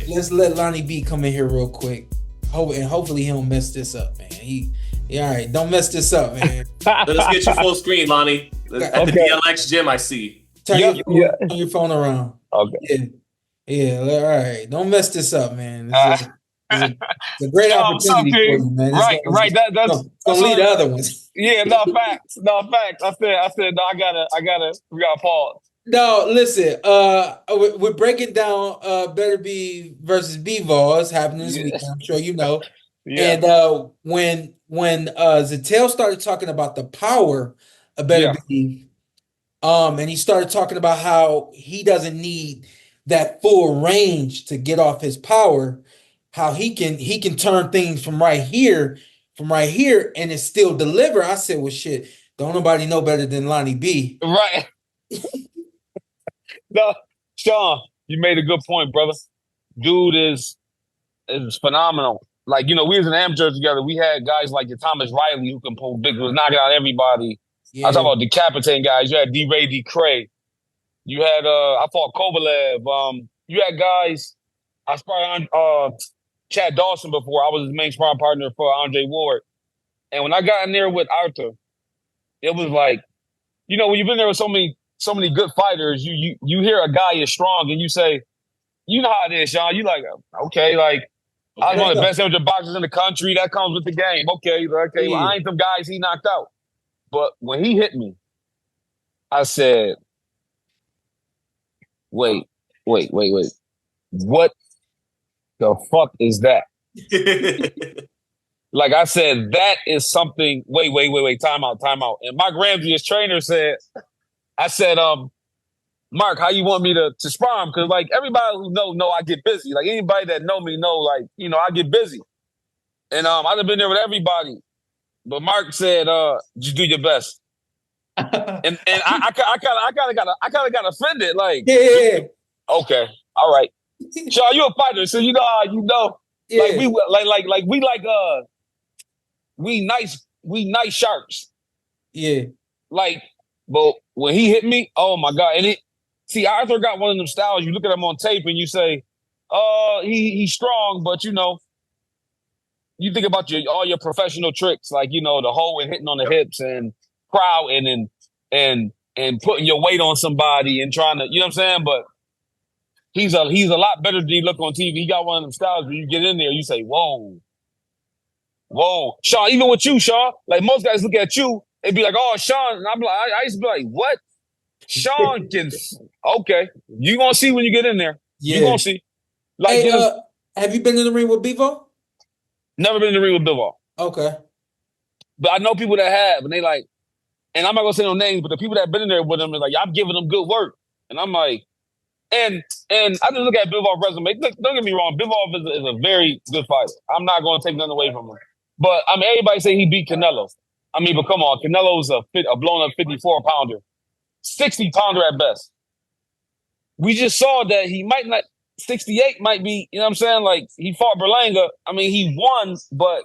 let's let Lonnie B come in here real quick. And hopefully he don't mess this up, man. All right, don't mess this up, man. Let us get you full screen, Lonnie. At the DLX gym, I see. Turn your phone around. Okay. Yeah. All right, don't mess this up, man. It's a great opportunity for you, man. Right. That's gonna lead to other ones. Yeah, facts. I said, no, we gotta pause. No, listen. We're breaking down Beterbiev versus Bivol. It's happening this weekend. I'm sure you know. Yeah. And when Zittel started talking about the power of Beterbiev, and he started talking about how he doesn't need that full range to get off his power, how he can turn things from right here, and it still deliver. I said, well, shit, don't nobody know better than Lonnie B. Right. No, Sean, you made a good point, brother. Dude is phenomenal. Like, we was in amateurs together. We had guys like Thomas Riley who can pull big, was knocking out everybody. Yeah. I was talking about decapitating guys. You had D-Ray D-Cray. You had I fought Kovalev. You had guys. I sparred on Chad Dawson before. I was his main sparring partner for Andre Ward. And when I got in there with Artur, it was like, when you've been there with so many good fighters, you hear a guy is strong and you say, you know how it is, Sean. You like, okay, like I was one of the best amateur boxers in the country. That comes with the game. Okay, well, I ain't some guys he knocked out. But when he hit me, I said, wait. What the fuck is that? Like I said, that is something. Wait. Time out. And Mark Ramsey, his trainer, said, I said, Mark, how you want me to spar him? Because like everybody who know I get busy. Like anybody that know me know, like, I get busy. And I've been there with everybody. But Mark said, just do your best. and I kind of got offended. Like, yeah. Okay, all right. Sean, you a fighter, so you know how yeah. we nice sharks. Yeah. Like, but when he hit me, oh my God. And Arthur got one of them styles. You look at him on tape and you say, he's strong, but you think about all your professional tricks, like, the hoe and hitting on the hips and crowding and putting your weight on somebody and trying to, you know what I'm saying? But he's a lot better than he look on TV. He got one of them styles where you get in there, you say, whoa. Sean, even with you, Sean, like most guys look at you, they'd be like, oh, Sean. And I'm like, I used to be like, what? Sean can, okay. You gonna see when you get in there. Yeah. You gonna see. Like, hey, have you been in the ring with Bivol? Never been in the ring with Bivol. Okay. But I know people that have, and they like, and I'm not gonna say no names, but the people that have been in there with them is like, I'm giving them good work. And I'm like, and I just look at Bivol's resume. Look, don't get me wrong, Bivol is a very good fighter. I'm not gonna take nothing away from him. But I mean, everybody say he beat Canelo. I mean, but come on, Canelo's a blown up 54-pounder, 60-pounder at best. We just saw that he might not. 68 might be, you know what I'm saying? Like, he fought Brenagh. I mean, he won, but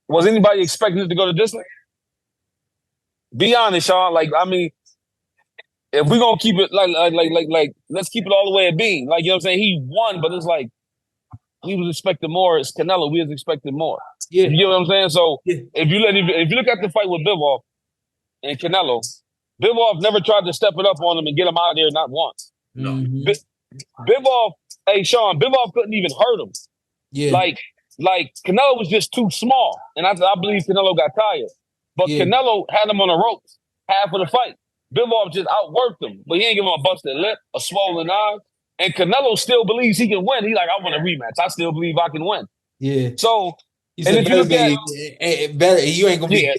was anybody expecting it to go the distance? Be honest, Sean. Like, I mean, if we're going to keep it like, let's keep it all the way at being. Like, you know what I'm saying? He won, but it's like, we was expecting more. It's Canelo. We was expecting more. Yeah. You know what I'm saying? So, if you look at the fight with Bivol and Canelo, Bivol never tried to step it up on him and get him out there not once. No. Bivol, hey Sean, Bivol couldn't even hurt him. Yeah. Like Canelo was just too small. And I believe Canelo got tired. But Canelo had him on the ropes half of the fight. Bivol just outworked him. But he ain't give him a busted lip, a swollen eye. And Canelo still believes he can win. He like, I want a rematch. I still believe I can win. Yeah. So, and if you look at better, you ain't gonna be.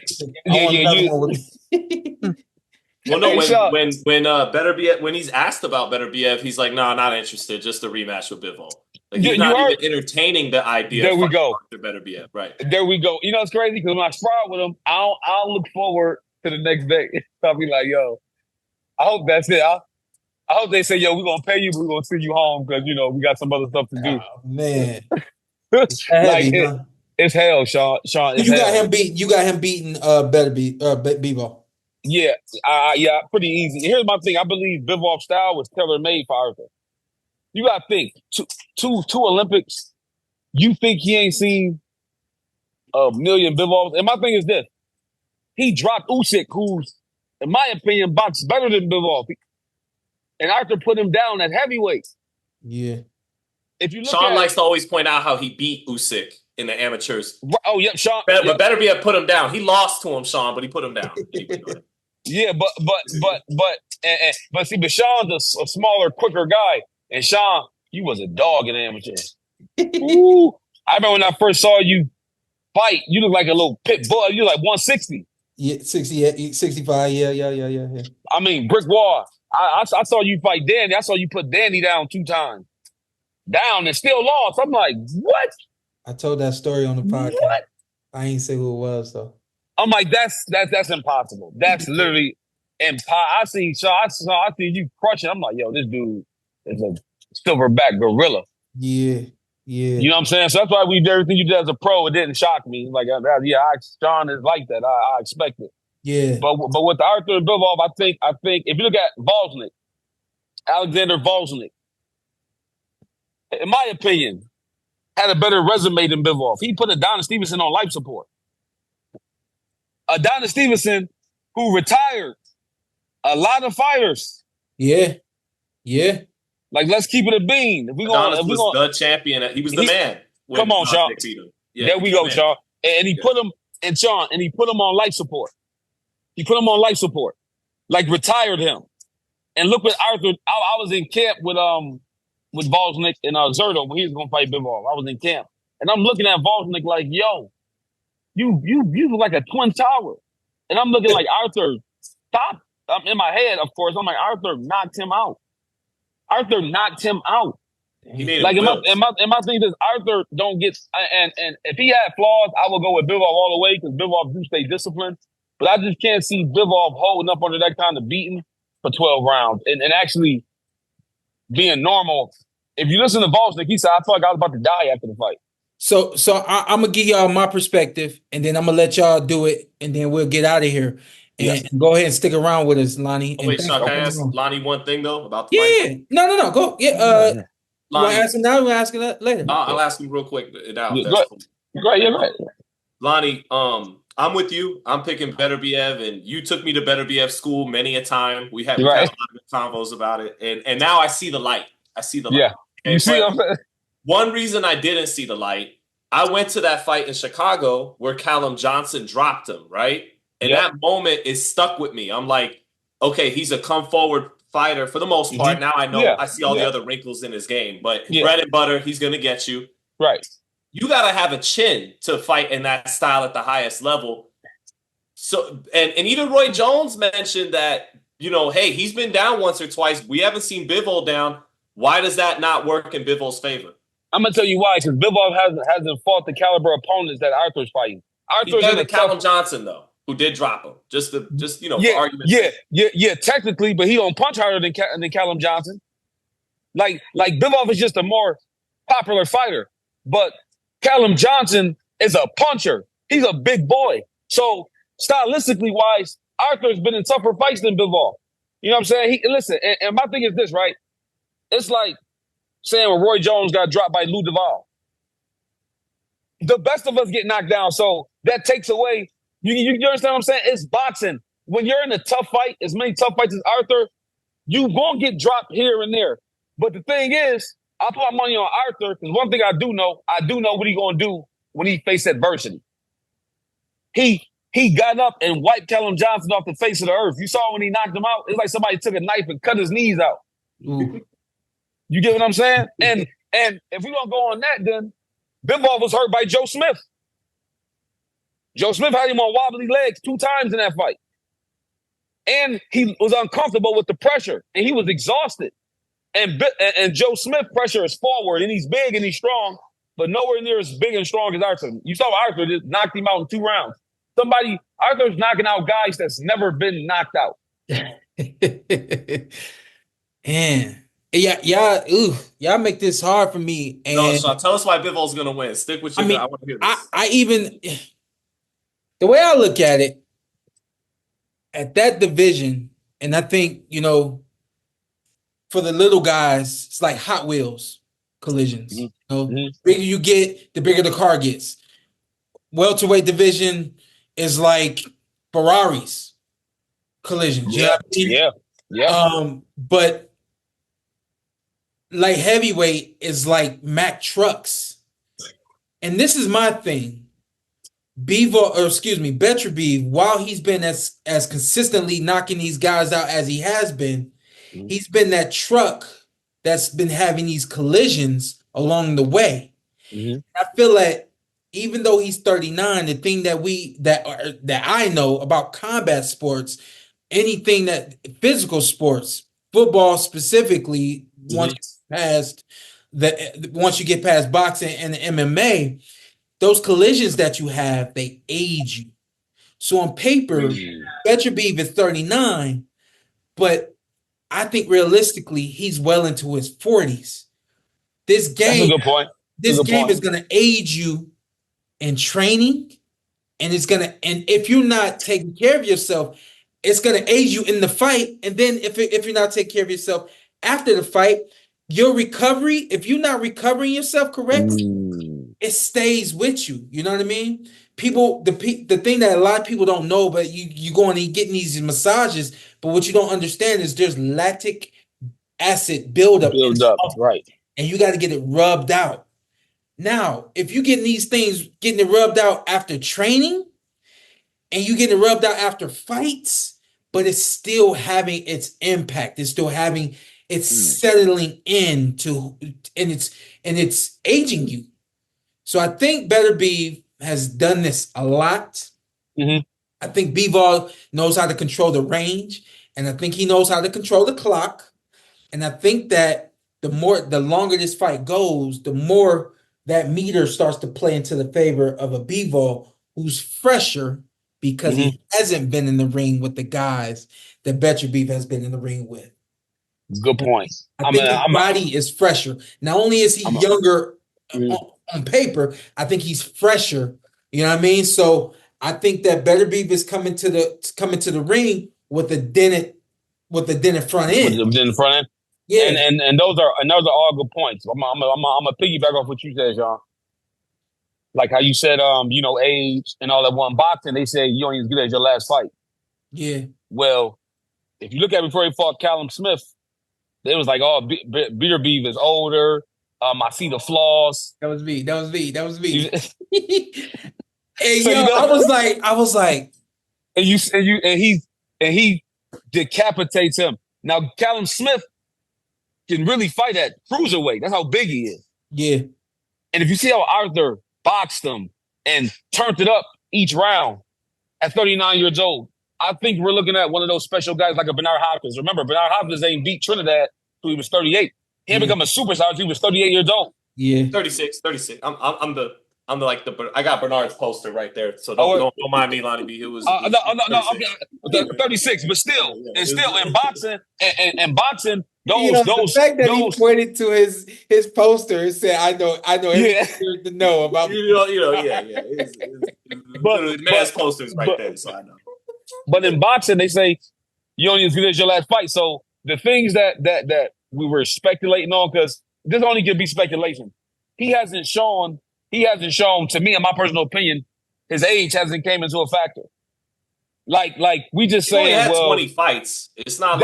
Well, no. When Beterbiev, when he's asked about Beterbiev, he's like, "No, not interested. Just a rematch with Bivol." Like he's not even entertaining the idea. There we go. Beterbiev, right? There we go. You know, it's crazy because when I spar with him, I'll look forward to the next day. I'll be like, "Yo, I hope that's it." I hope they say, "Yo, we're gonna pay you, but we're gonna send you home because we got some other stuff to do." Oh, man, it's heavy, it's hell, Sean. You got him beating Bivol. Yeah, pretty easy. Here's my thing. I believe Bivol's style was tailor-made for Arthur. You got to think. two Olympics. You think he ain't seen a million Bivols? And my thing is this: he dropped Usyk, who's, in my opinion, boxed better than Bivol, and Artur put him down at heavyweight. Yeah. If you look Sean likes to always point out how he beat Usyk in the amateurs. Oh, yep, Sean. But Beterbiev put him down. He lost to him, Sean, but he put him down. Yeah, but Sean's a smaller, quicker guy, and Sean, you was a dog in the amateurs. Ooh, I remember when I first saw you fight, you look like a little pit bull. You like 160. Yeah, 60, 65. Yeah. I mean, brick wall. I saw you fight Danny. I saw you put Danny down 2 times. Down and still lost. I'm like, what? I told that story on the podcast. What? I ain't say who it was though. I'm like, that's impossible. That's literally impossible. I see you crushing. I'm like, yo, this dude is a silverback gorilla. Yeah. You know what I'm saying? So that's why we did everything you did as a pro. It didn't shock me. Like, Sean is like that. I expect it. Yeah. But with the Artur and Bivol, I think if you look at Volznik, Alexander Volznik, in my opinion, had a better resume than Bivol. He put Adonis Stevenson on life support. Adonis Stevenson, who retired a lot of fighters. Yeah. Like, let's keep it a bean. Adonis was the champion. He was the man. Come on, Sean. Yeah, there we go, Sean. And he put him, and Sean, and he put him on life support. He put him on life support. Like, retired him. And look what Artur, I was in camp with Volznik and Zerto when he was going to fight Bivol. I was in camp. And I'm looking at Volznik like, yo, you look like a twin tower. And I'm looking like, Artur, stop. I'm in my head, of course. I'm like, Artur knocked him out. Artur knocked him out. He made like, and my thing is, Artur don't get, and if he had flaws, I would go with Bivol all the way because Bivol do stay disciplined. But I just can't see Bivol holding up under that kind of beating for 12 rounds and actually being normal. If you listen to Volznik, he said, I felt like I was about to die after the fight. So I'm going to give y'all my perspective, and then I'm going to let y'all do it, and then we'll get out of here. And go ahead and stick around with us, Lonnie. Oh, wait, Sean, can I ask Lonnie one thing, though, about the fight? No. Go. Yeah. You want to ask him now or ask him later? I'll ask him real quick now. Right. Lonnie, I'm with you. I'm picking Beterbiev, and you took me to Beterbiev school many a time. We had a lot of convos about it, and now I see the light. Yeah. Okay? You see what I'm saying? One reason I didn't see the light, I went to that fight in Chicago where Callum Johnson dropped him, right? And that moment is stuck with me. I'm like, okay, he's a come forward fighter for the most part. Now I know I see all the other wrinkles in his game, but bread and butter, he's going to get you. Right. You got to have a chin to fight in that style at the highest level. So, and even Roy Jones mentioned that, hey, he's been down once or twice. We haven't seen Bivol down. Why does that not work in Bivol's favor? I'm going to tell you why, because Bivol hasn't fought the caliber opponents that Artur's fighting. Artur's in the Callum Johnson, though, who did drop him. Just for argument's sake. Yeah, technically, but he don't punch harder than Callum Johnson. Like Bivol is just a more popular fighter, but Callum Johnson is a puncher. He's a big boy. So stylistically wise, Arthur's been in tougher fights than Bivol. You know what I'm saying? Listen, and my thing is this, right? It's like saying when Roy Jones got dropped by Lou Duval. The best of us get knocked down, so that takes away. You understand what I'm saying? It's boxing. When you're in a tough fight, as many tough fights as Artur, you won't get dropped here and there. But the thing is, I put my money on Artur because one thing I do know what he's going to do when he faces adversity. He got up and wiped Callum Johnson off the face of the earth. You saw when he knocked him out, it's like somebody took a knife and cut his knees out. Ooh. You get what I'm saying? And if we don't go on that, then Bivol was hurt by Joe Smith. Joe Smith had him on wobbly legs 2 times in that fight. And he was uncomfortable with the pressure, and he was exhausted. And Joe Smith pressure is forward, and he's big and he's strong, but nowhere near as big and strong as Artur. You saw Artur just knocked him out in 2 rounds. Arthur's knocking out guys that's never been knocked out. Man. Y'all make this hard for me. And no, so tell us why Bivol's gonna win. Stick with you. I want to hear this. The way I look at it, at that division, and I think, for the little guys, it's like Hot Wheels. collisions. Mhm. You know, Mhm. the bigger you get, the bigger the car gets. Welterweight division is like Ferraris collisions. You know Yeah, what I mean? yeah, yeah. But like heavyweight is like Mack trucks. And this is my thing. Beterbiev, while he's been as consistently knocking these guys out as he has been, Mhm. he's been that truck that's been having these collisions along the way. Mhm. I feel like even though he's 39, the thing that I know about combat sports, anything that physical sports, football specifically, Mhm. once you get past boxing and the MMA, those collisions that you have, they age you. So on paper, Beterbiev is 39, but I think realistically, he's well into his 40s. This That's a game, good point. That's this a good game point. is going to age you in training, and and if you're not taking care of yourself, it's gonna age you in the fight. And then if you're not taking care of yourself after the fight, your recovery, if you're not recovering yourself correctly, it stays with you. You know what I mean? People, the thing that a lot of people don't know, but you go and getting these massages, but what you don't understand is there's lactic acid buildup in Build the up, muscle, right? and you got to get it rubbed out. Now, if you getting these things, getting it rubbed out after training, and you getting it rubbed out after fights, but it's still having its impact. It's settling into, and it's aging you. So I think Beterbiev has done this a lot. Mhm. I think Bivol knows how to control the range, and I think he knows how to control the clock. And I think that the longer this fight goes, the more that meter starts to play into the favor of a Bivol who's fresher because Mhm. he hasn't been in the ring with the guys that Beterbiev has been in the ring with. Good point. I think his body is fresher. Not only is he younger on paper, I think he's fresher. You know what I mean? So I think that Beterbiev is coming to the ring with a dented front end. With the front end. Yeah. And those are all good points. I'm a piggyback off what you said, Sean. Like how you said, age and all that. One boxing, they say you only as good as your last fight. Yeah. Well, if you look at before he fought Callum Smith, they was like, oh, Beterbiev is older. I see the flaws. That was me. Hey, So, yo, I was like, and he decapitates him. Now Callum Smith can really fight at cruiserweight. That's how big he is. Yeah. And if you see how Artur boxed him and turned it up each round at 39 years old, I think we're looking at one of those special guys like a Bernard Hopkins. Remember, Bernard Hopkins ain't beat Trinidad till he was 38. He ain't become a superstar until he was 38 years old. Yeah. 36. I got Bernard's poster right there. So don't mind me, Lonnie B. It was no, okay. 36, but still, in boxing and boxing, the fact that he pointed to his poster and said, I know everything to know about But the man's posters right there, so I know. But in boxing, they say you only as good as your last fight. So the things that we were speculating on, because this only can be speculation. He hasn't shown, to me, in my personal opinion, his age hasn't came into a factor. Like we just saying, he only had 20 fights. It's not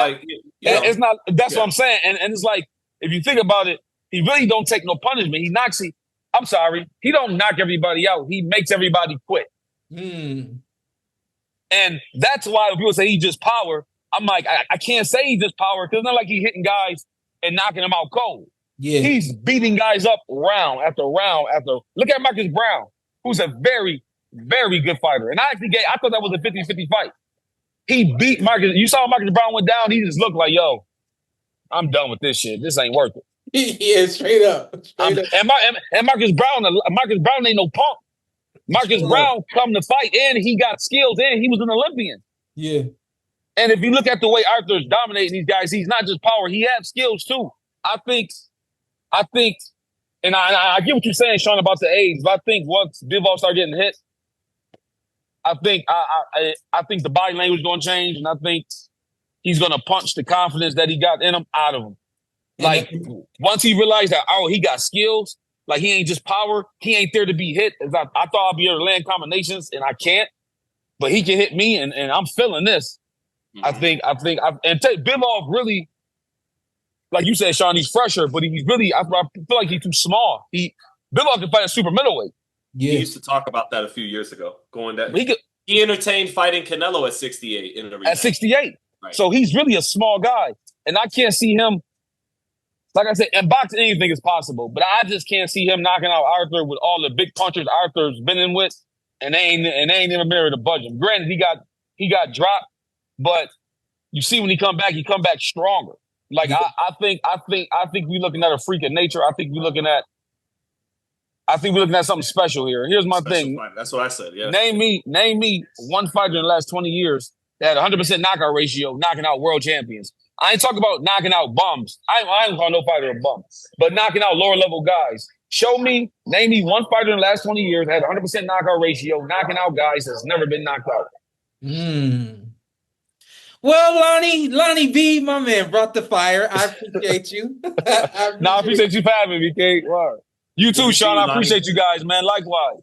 it's not. That's what I'm saying. And it's like, if you think about it, he really don't take no punishment. He don't knock everybody out. He makes everybody quit. And that's why when people say he's just power, I'm like, I can't say he's just power because it's not like he's hitting guys and knocking them out cold. Yeah. He's beating guys up round after round after. Look at Marcus Brown, who's a very, very good fighter. And I thought that was a 50-50 fight. He beat Marcus. You saw Marcus Brown went down. He just looked like, yo, I'm done with this shit. This ain't worth it. Yeah, straight up. And Marcus Brown ain't no punk. Marcus Brown come to fight and he got skills and he was an Olympian. Yeah. And if you look at the way Arthur's dominating these guys, he's not just power, he has skills too. I think, and I get what you're saying, Sean, about the age, but I think once Bivol start getting hit, I think the body language is going to change, and I think he's going to punch the confidence that he got in him out of him. Like, once he realized that, oh, he got skills, like he ain't just power, he ain't there to be hit. I thought I'd be able to land combinations, and I can't, but he can hit me, and I'm feeling this. I think, Bivol really, like you said, Sean, he's fresher, but he's really, I feel like he's too small. Bivol can fight a super middleweight. Yeah. He used to talk about that a few years ago, he entertained fighting Canelo at 68 in the rematch. At 68. Right. So he's really a small guy. And I can't see him, like I said, in boxing, anything is possible. But I just can't see him knocking out Artur with all the big punchers Artur's been in with, and they ain't even mirrored to budge him. Granted, he got dropped, but you see when he come back stronger. Like I think we're looking at a freak of nature. I think we're looking at something special here. Here's my thing. Fight. That's what I said. Yeah. Name me one fighter in the last 20 years that had 100% knockout ratio, knocking out world champions. I ain't talking about knocking out bums. I ain't call no fighter a bum, but knocking out lower level guys. Name me one fighter in the last 20 years that had 100% knockout ratio, knocking out guys that's never been knocked out. Well, Lonnie B, my man, brought the fire. I appreciate you. I appreciate you for having me, Kate. Wow. You too, Sean. I appreciate you guys, man. Likewise.